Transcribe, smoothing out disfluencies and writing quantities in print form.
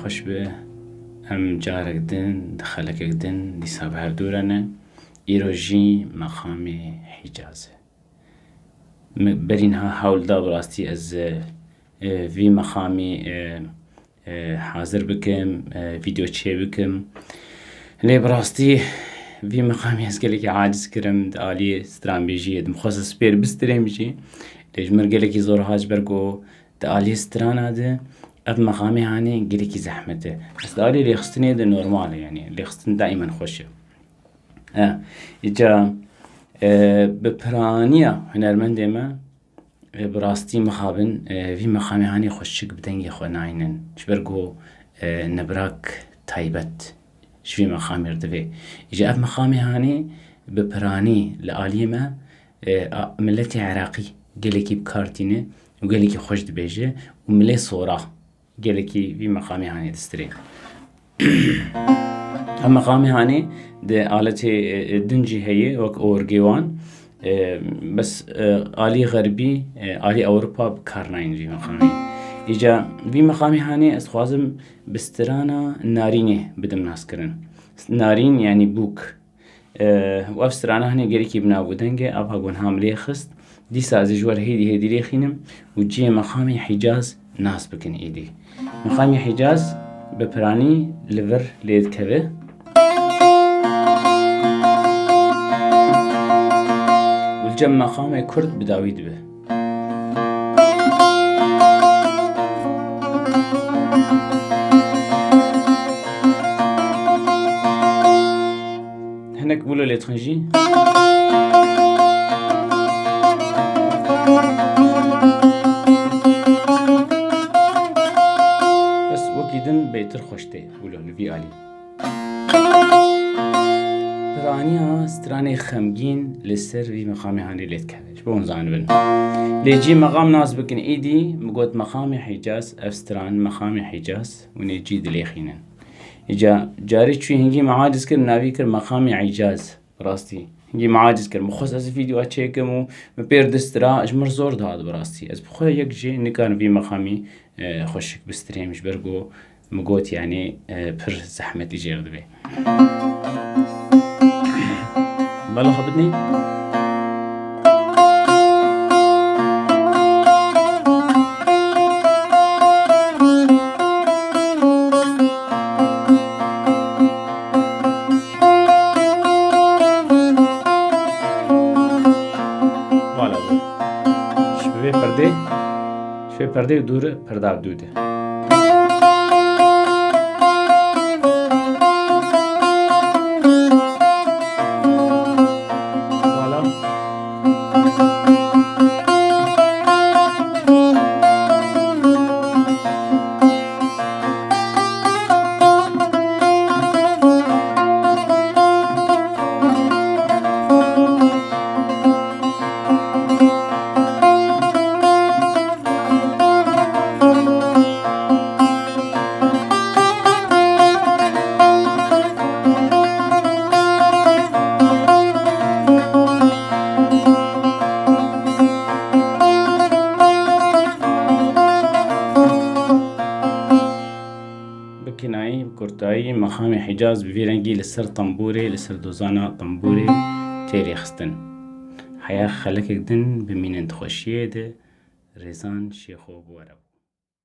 خوش به ام جارك دن دخلك دن دي صاب هردورنا إيروجي مقام حجازه برينها حول دا براستي از في مقامي حاضر بكم فيديو تشي بكم لي براستي في مقامي از قلقي عاجز كرم دالي ستران بيجي مخصص سبير بسترين بيجي ليش مرقلقي زور هاج برقو دالي ستران هذا اف مقامي هاني قلقي زحمته بس دالي اللي خستني ده نورمال يعني اللي خستن دائما خوشه يجا ببرانيا هنرمند ما براستي مخابن في مقامي هاني خوشك بدنجي خو ناينن شبرقو نبراك تايبت شوي مقامي ردفي يجا اف مقامي هاني ببراني لآليمة ملتي عراقي قلقي بكارتينه وقلقي خوش دبيجه وملي صورة قلقي في مقامي هاني دستري اما مقامي هاني ده آلتي دنجي هي وك اورجيوان بس آلي غربي آلي أوروبا بكارناين في مقامي إجا في مقامي هاني أسخوازم بسترانا ناريني بدم ناس كرن نارين يعني بوك وأف سترانا هاني قريكي بنا بودنجي أبها قون هاملي خست دي سازي جوار هيدي ليخينم وجي مقامي حجاز ناس بكن إيدي مقامي حجاز ببراني ليفر ليد كذا والجم مقامي كرد بداويد به هناك بقولوا ليترنجي بس وكيدن بيتر خوشتي بقولوا لفي آلي برانيا ستراني خمجين لسر في مقامي هاني ليت كهش بون زانبن ليجي مقام ناس بكن ايدي مقوت مقامي حجاز افستران مقامي حجاز ونيجي دليخينن اجا جاري شوي هنجي معاجز كر نافي كر مقامي عجاز براستي هنجي معاجز كر مخصص فيديو اتشيكم ومبير دسترا اجمر زور داد براستي از بخويا يك جي نكان في مقامي خوشك بستري مش برقو مقوت يعني بر زحمة يجي غدبي بلا خبتني بالا شوي پرده ودور پرده دوده بكناي بكرتاي مقامي حجاز بفيرنجي لسر طنبوري لسر دوزانا طنبوري تيري خستن حياة خلك دن بمين انت خوشيه ده ريزان شيخو بورب